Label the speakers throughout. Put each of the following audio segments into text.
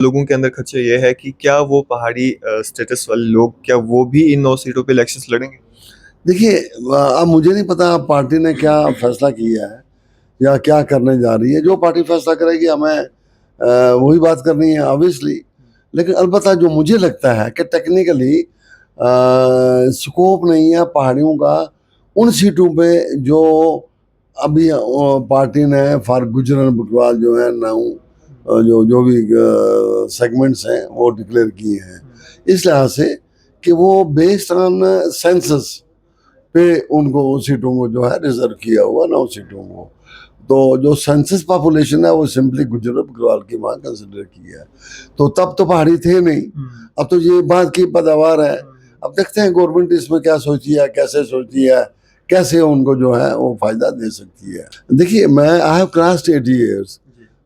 Speaker 1: लोगों के अंदर खदशा ये है कि क्या वो पहाड़ी स्टेटस वाले लोग क्या वो भी इन 9 सीटों पे इलेक्शंस लड़ेंगे?
Speaker 2: देखिए, अब मुझे नहीं पता पार्टी ने क्या फैसला किया है या क्या करने जा रही है। जो पार्टी फैसला करेगी हमें वही बात करनी है ऑब्वियसली। लेकिन अलबत्ता जो मुझे लगता है कि टेक्निकली स्कोप नहीं है पहाड़ियों का उन सीटों पे जो अभी पार्टी ने फॉर गुजरन बकरवाल जो है नाउ जो जो भी सेगमेंट्स हैं वो डिक्लेयर किए हैं। इस लिहाज से कि वो बेस्ड ऑन सेंसस पे उनको उन सीटों को जो है रिजर्व किया हुआ 9 सीटों को। तो जो सेंसस पॉपुलेशन है वो सिंपली गुजर बकरवाल की वहाँ कंसिडर की है। तो तब तो पहाड़ी थे नहीं, अब तो ये बात की पैदावार है। अब देखते हैं गवर्नमेंट इसमें क्या सोची है, कैसे सोची है, कैसे उनको जो है वो फायदा दे सकती है। देखिए, मैं आई हैव क्रॉस्ड 80 ईयर्स,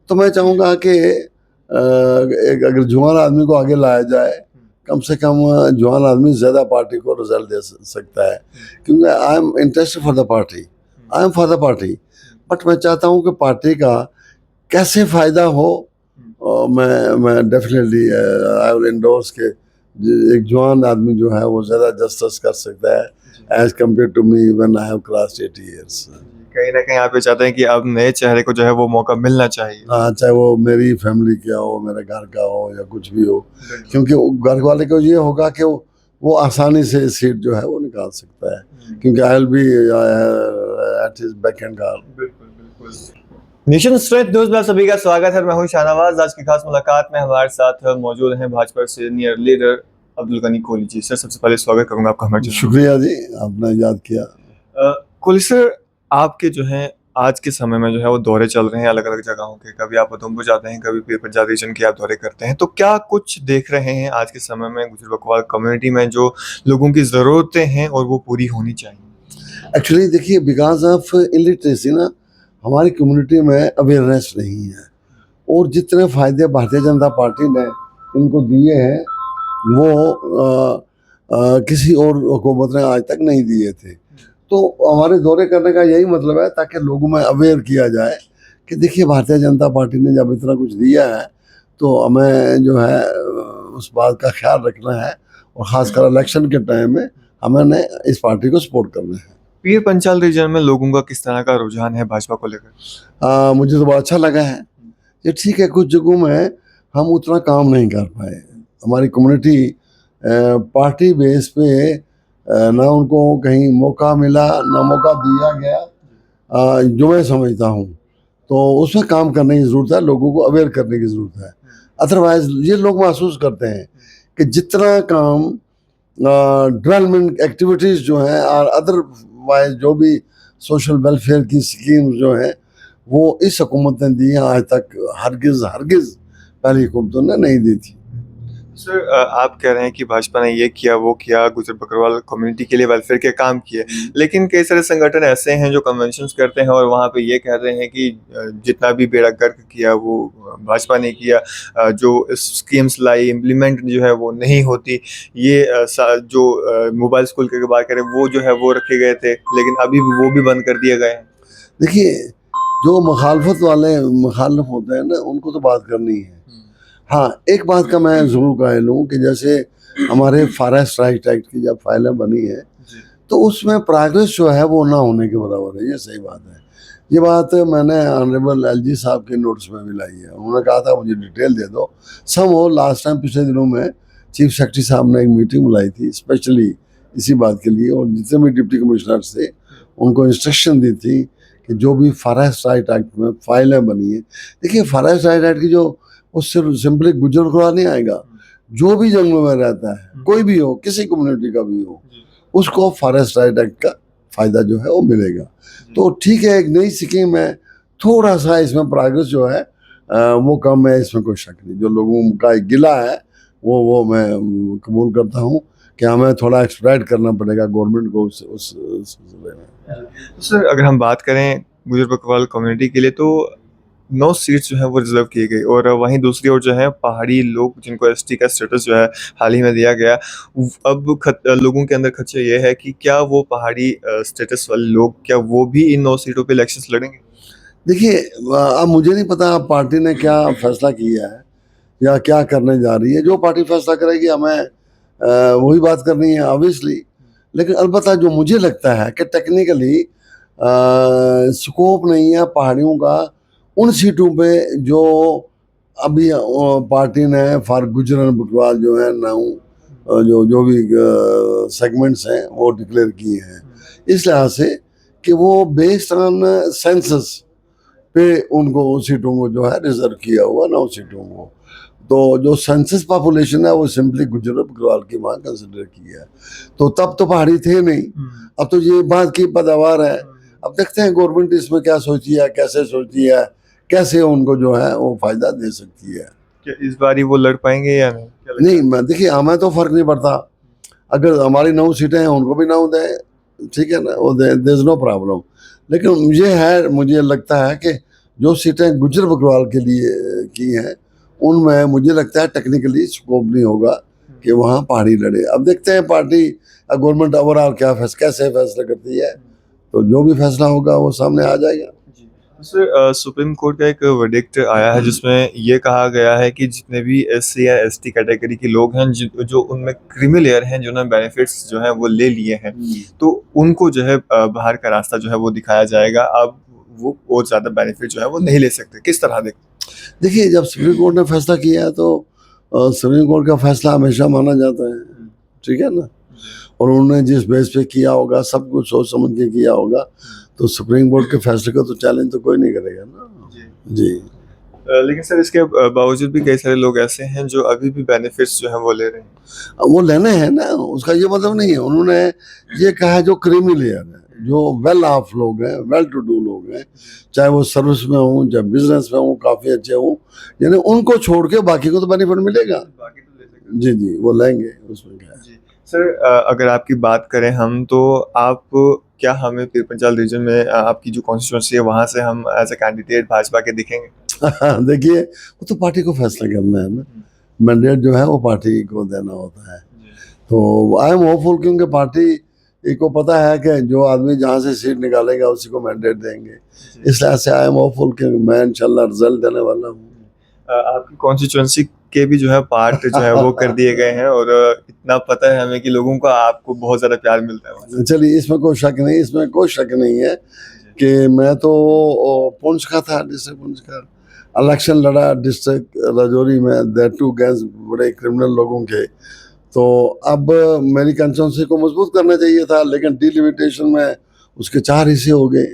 Speaker 2: तो मैं चाहूँगा कि एक अगर जवान आदमी को आगे लाया जाए, कम से कम जवान आदमी ज़्यादा पार्टी को रिजल्ट दे सकता है। क्योंकि I am interested for the party, I am for the party, but मैं चाहता हूँ कि पार्टी का कैसे फ़ायदा हो। मैं डेफिनेटली आई विल एंडोर्स के एक जवान आदमी जो है वो ज़्यादा जस्टिस कर सकता है as compare to me when I have crossed 80 years.
Speaker 1: कहीं न कहीं आप ये चाहते हैं कि अब नए चेहरे को जो है वो मौका मिलना चाहिए।
Speaker 2: हाँ, चाहे वो मेरी फैमिली का हो, मेरे घर का हो या कुछ भी हो, क्योंकि घर वाले को ये होगा कि वो आसानी से सीट जो है वो निकाल सकता है, क्योंकि I will be at his back and guard.
Speaker 1: बिल्कुल, बिल्कुल। नेशन स्ट्रेंथ न्यूज़ में सभी का स्वागत है। मैं हूं शाहनवाज। आज की खास मुलाकात में हमारे साथ मौजूद हैं Bhajpa senior leader Abdul Ghani Kohli ji. Sir, सबसे पहले स्वागत करूंगा आपका हमारे चैनल।
Speaker 2: शुक्रिया जी, आपने याद किया।
Speaker 1: कोहली सर, आपके जो है आज के समय में जो है वो दौरे चल रहे हैं अलग-अलग जगहों के। कभी आप उधमपुर जाते हैं, कभी फिर पंजाब रीजन के आप दौरे करते हैं। तो क्या कुछ देख रहे हैं आज के समय में गुजर बकरवाल कम्युनिटी में जो लोगों की ज़रूरतें हैं और वो पूरी होनी चाहिए?
Speaker 2: एक्चुअली देखिए, बिकॉज ऑफ इलिटरेसी ना हमारी कम्युनिटी में अवेयरनेस नहीं है, और जितने फायदे भारतीय जनता पार्टी ने इनको दिए हैं वो किसी और हुकूमत ने आज तक नहीं दिए थे। तो हमारे दौरे करने का यही मतलब है ताकि लोगों में अवेयर किया जाए कि देखिए, भारतीय जनता पार्टी ने जब इतना कुछ दिया है तो हमें जो है उस बात का ख्याल रखना है, और ख़ासकर इलेक्शन के टाइम में हमें इस पार्टी को सपोर्ट करना है।
Speaker 1: पीर पंचाल रीजन में लोगों का किस तरह का रुझान है भाजपा को लेकर?
Speaker 2: मुझे तो बड़ा अच्छा लगा है। ये ठीक है, कुछ जगहों में हम उतना काम नहीं कर पाए। हमारी कम्युनिटी पार्टी बेस पे ना उनको कहीं मौका मिला, ना मौका दिया गया, जो मैं समझता हूँ। तो उसमें काम करने की ज़रूरत है, लोगों को अवेयर करने की ज़रूरत है। अदरवाइज़ ये लोग महसूस करते हैं कि जितना काम डेवलपमेंट एक्टिविटीज़ जो हैं और अदरवाइज जो भी सोशल वेलफेयर की स्कीम्स जो हैं वो इस हुकूमत ने दी हैं, आज तक हरगिज़ हरगिज़ पहली हुकूमतों ने नहीं दी थी।
Speaker 1: सर, आप कह रहे हैं कि भाजपा ने ये किया, वो किया, गुजर बकरवाल कम्युनिटी के लिए वेलफेयर के काम किए। लेकिन कई सारे संगठन ऐसे हैं जो कन्वेंशंस करते हैं और वहाँ पे ये कह रहे हैं कि जितना भी बेड़ा गर्क किया वो भाजपा ने किया। जो स्कीम्स लाई इम्प्लीमेंट जो है वो नहीं होती। ये जो मोबाइल स्कूल की बात करें वो जो है वो रखे गए थे, लेकिन अभी भी वो भी बंद कर दिए गए हैं।
Speaker 2: देखिए, जो मुखालफत वाले मुखालिफ होते हैं ना उनको तो बात करनी है। हाँ, एक बात का मैं ज़रूर कायल हूँ कि जैसे हमारे फॉरेस्ट राइट एक्ट की जब फाइलें बनी है तो उसमें प्रोग्रेस जो है वो ना होने के बराबर है, ये सही बात है। ये बात मैंने ऑनरेबल एलजी साहब के नोट्स में भी लाई है। उन्होंने कहा था मुझे डिटेल दे दो। सम हो लास्ट टाइम पिछले दिनों में चीफ सेक्रेटरी साहब ने एक मीटिंग बुलाई थी स्पेशली इसी बात के लिए, और जितने भी डिप्टी कमिश्नर थे उनको इंस्ट्रक्शन दी थी कि जो भी फॉरेस्ट राइट एक्ट में फाइलें बनी है, देखिए फॉरेस्ट राइट एक्ट की जो उससे सिंपली गुजर बकरवाल नहीं आएगा, जो भी जंगलों में रहता है कोई भी हो, किसी कम्युनिटी का भी हो, उसको फॉरेस्ट राइट एक्ट का फायदा जो है वो मिलेगा। तो ठीक है, एक नई स्कीम है, थोड़ा सा इसमें प्रोग्रेस जो है वो कम है, इसमें कोई शक नहीं। जो लोगों का एक गिला है वो मैं कबूल करता हूँ कि हमें थोड़ा एक्सप्लाइट करना पड़ेगा गवर्नमेंट को उस सिलसिले में।
Speaker 1: सर, अगर हम बात करें गुजर बकरवाल कम्युनिटी के लिए तो 9 सीट्स जो है वो रिजर्व की गई, और वहीं दूसरी ओर जो है पहाड़ी लोग जिनको एसटी का स्टेटस जो है हाल ही में दिया गया। अब लोगों के अंदर खदशा ये है कि क्या वो पहाड़ी स्टेटस वाले लोग क्या वो भी इन 9 सीटों पे इलेक्शंस लड़ेंगे?
Speaker 2: देखिए, अब मुझे नहीं पता पार्टी ने क्या फैसला किया है या क्या करने जा रही है। जो पार्टी फैसला करेगी हमें वही बात करनी है ऑब्वियसली। लेकिन अलबत्ता जो मुझे लगता है कि टेक्निकली स्कोप नहीं है पहाड़ियों का उन सीटों पे जो अभी पार्टी ने फॉर गुजरन बकरवाल जो है नाउ जो भी सेगमेंट्स हैं वो डिक्लेयर किए हैं, इस लिहाज से कि वो बेस्ड ऑन सेंसस पे उनको उन सीटों को जो है रिजर्व किया हुआ 9 सीटों को। तो जो सेंसस पॉपुलेशन है वो सिंपली गुजर बकरवाल की वहाँ कंसिडर की है। तो तब तो पहाड़ी थे नहीं, अब तो ये बात की पैदावार है। अब देखते हैं गवर्नमेंट इसमें क्या सोचती है, कैसे सोचती है, कैसे उनको जो है वो फायदा दे सकती है।
Speaker 1: क्या इस बार वो लड़ पाएंगे या नहीं? क्या लगता
Speaker 2: नहीं, मैं देखिए हमें तो फर्क नहीं पड़ता, अगर हमारी 9 सीटें हैं उनको भी 9 दें, ठीक है ना, वो देयर इज नो प्रॉब्लम। लेकिन मुझे लगता है कि जो सीटें गुजर बकरवाल के लिए की हैं उनमें मुझे लगता है टेक्निकली स्कोप नहीं होगा कि वहाँ पहाड़ी लड़े। अब देखते हैं पार्टी गवर्नमेंट ओवरऑल कैसे फैसला करती है, तो जो भी फैसला होगा वो सामने आ जाएगा।
Speaker 1: जी। सर सुप्रीम कोर्ट का एक वर्डिक्ट आया है जिसमें ये कहा गया है कि जितने भी एससी या एसटी कैटेगरी के लोग हैं जो उनमें क्रीमी लेयर हैं जिन्होंने बेनिफिट्स जो है वो ले लिए हैं, तो उनको जो है बाहर का रास्ता जो है वो दिखाया जाएगा। अब वो और ज़्यादा बेनिफिट जो है वो नहीं ले सकते। किस तरह देखते?
Speaker 2: देखिए जब सुप्रीम कोर्ट ने फैसला किया है तो सुप्रीम कोर्ट का फैसला हमेशा माना जाता है, ठीक है ना, और उन्होंने जिस बेस पे किया होगा सब कुछ सोच समझ के किया होगा, तो सुप्रीम कोर्ट के फैसले को तो चैलेंज तो कोई नहीं करेगा ना। जी
Speaker 1: लेकिन सर इसके बावजूद भी कई सारे लोग ऐसे हैं जो अभी भी बेनिफिट्स जो हैं वो ले रहे हैं।
Speaker 2: अब वो लेने हैं ना, उसका ये मतलब नहीं है। उन्होंने ये कहा है जो क्रीमी लेयर है, जो वेल ऑफ लोग हैं, वेल टू डू लोग हैं, चाहे वो सर्विस में हों चाहे बिजनेस में हों, काफ़ी अच्छे हों, यानी उनको छोड़ के बाकी को तो बेनिफिट मिलेगा।
Speaker 1: बाकी तो ले सकते
Speaker 2: जी जी, वो लेंगे, उसमें क्या है।
Speaker 1: हैं। जी सर, अगर आपकी बात करें हम तो आप क्या हमें पीर पंजाल रीजन में आपकी जो कॉन्स्टिट्यूंसी है वहाँ से हम एज ए कैंडिडेट भाजपा के दिखेंगे?
Speaker 2: देखिए वो तो पार्टी को फैसला करना है ना, मैंडेट जो है वो पार्टी को देना होता है। तो आई एम होपफुल क्योंकि पार्टी को पता है कि जो आदमी जहाँ से सीट निकालेगा उसी को मैंडेट देंगे, इस लिहाज से आई एम होपफुल कि मैं इंशाल्लाह रिजल्ट देने वाला हूँ।
Speaker 1: आपकी कॉन्स्टिट्यूंसी के भी जो है पार्ट जो है वो कर दिए गए हैं और इतना पता है हमें कि लोगों का आपको बहुत ज़्यादा प्यार मिलता है वहाँ से।
Speaker 2: चलिए इसमें कोई शक नहीं, इसमें कोई शक नहीं है कि मैं तो पुंछ का था, डिस्ट्रिक्ट पुंछ का इलेक्शन लड़ा डिस्ट्रिक्ट राजौरी में, दैट टू अगेंस्ट बड़े क्रिमिनल लोगों के। तो अब मेरी कंस्टिट्यूंसी को मजबूत करना चाहिए था, लेकिन डिलिमिटेशन में उसके 4 हिस्से हो गए।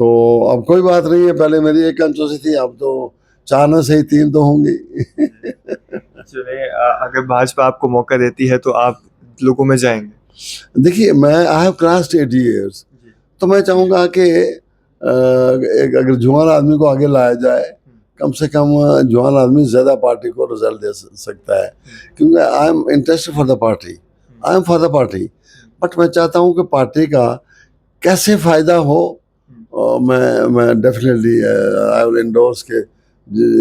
Speaker 2: तो अब कोई बात नहीं है, पहले मेरी एक कंस्टिट्यूंसी थी, अब तो 4 न सही 3 तो होंगी।
Speaker 1: चलिए, अगर भाजपा आपको मौका देती है तो आप लोगों में जाएंगे?
Speaker 2: देखिए मैं आई हैव क्रॉस्ड 80 years, तो मैं चाहूँगा कि एक अगर जवान आदमी को आगे लाया जाए, कम से कम जवान आदमी ज़्यादा पार्टी को रिजल्ट दे सकता है, क्योंकि I am interested for the party, I am for the party, but मैं चाहता हूँ कि पार्टी का कैसे फ़ायदा हो। मैं डेफिनेटली आई विल एंडोर्स के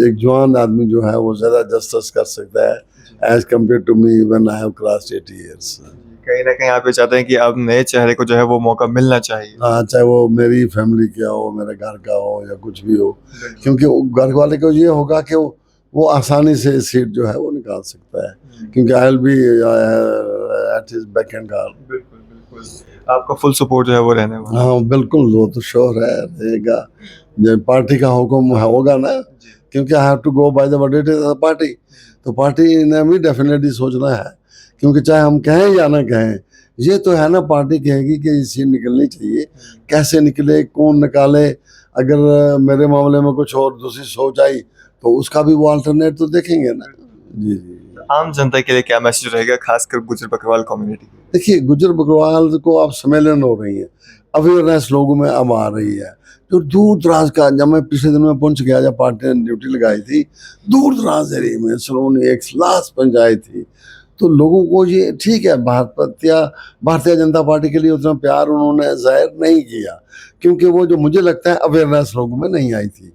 Speaker 2: एक जवान आदमी जो है वो ज़्यादा जस्टिस कर सकता है as compare to me when I have crossed 80 years।
Speaker 1: कहीं ना कहीं आप ये चाहते हैं कि अब नए चेहरे को जो है वो मौका मिलना चाहिए।
Speaker 2: हाँ, चाहे वो मेरी फैमिली का हो, मेरे घर का हो या कुछ भी हो, क्योंकि घर वाले को ये होगा कि वो आसानी से सीट जो है वो निकाल सकता है, क्योंकि I will be at his back and guard.
Speaker 1: बिल्कुल बिल्कुल, आपका फुल सपोर्ट जो है वो रहने वाला है।
Speaker 2: हाँ बिल्कुल, वो तो श्योर है रहेगा, जब पार्टी का हुक्म होगा ना, क्योंकि I have to go by the verdict of the party. तो पार्टी ने भी डेफिनेटली सोचना है, क्योंकि चाहे हम कहें या ना कहें, ये तो है ना, पार्टी कहेगी कि ये सीट निकलनी चाहिए, कैसे निकले, कौन निकाले। अगर मेरे मामले में कुछ और दूसरी सोच आई तो उसका भी वो अल्टरनेट तो देखेंगे ना। जी जी।
Speaker 1: आम जनता के लिए क्या मैसेज रहेगा, खासकर गुजर बकरवाल कम्युनिटी के?
Speaker 2: देखिए गुजर बकरवाल को अब सम्मेलन हो रही है, अवेयरनेस लोगों में अब आ रही है। जो दूर दराज का, जब मैं पिछले दिन में पहुंच गया, जब पार्टी ने ड्यूटी लगाई थी दूर दराज एरिया में, सलोनी एक लास्ट पंचायत थी, तो लोगों को ये ठीक है, भारतीय जनता पार्टी के लिए उतना प्यार उन्होंने जाहिर नहीं किया, क्योंकि वो जो मुझे लगता है अवेयरनेस लोगों में नहीं आई थी।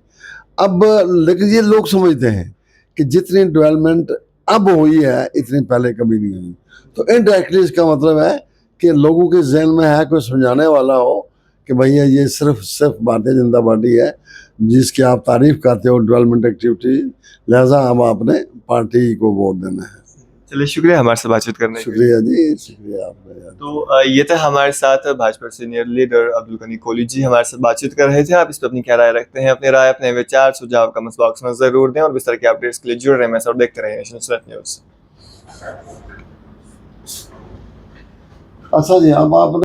Speaker 2: अब लेकिन ये लोग समझते हैं कि जितनी डेवलपमेंट अब हुई है इतनी पहले कभी नहीं हुई। तो इनडायरेक्टली इसका मतलब है कि लोगों के जहन में है, कोई समझाने वाला हो कि भैया ये सिर्फ भारतीय जनता पार्टी है जिसकी आप तारीफ करते हो डेवलपमेंट एक्टिविटी, लिहाजा हम अपने पार्टी को वोट देना है।
Speaker 1: चलिए, शुक्रिया हमारे से बातचीत करने के लिए।
Speaker 2: शुक्रिया जी, शुक्रिया आपका।
Speaker 1: तो ये थे हमारे साथ भाजपा सीनियर लीडर अब्दुल गनी कोहली जी हमारे साथ बातचीत कर रहे थे। आप इस पर अपनी क्या राय रखते हैं? अपनी राय, अपने विचार, सुझाव कमेंट बॉक्स में जरूर दें और इस तरह के अपडेट्स के लिए जुड़े रहें और देखते रहिए नेशनल स्वेट न्यूज।
Speaker 2: अच्छा जी, अब आप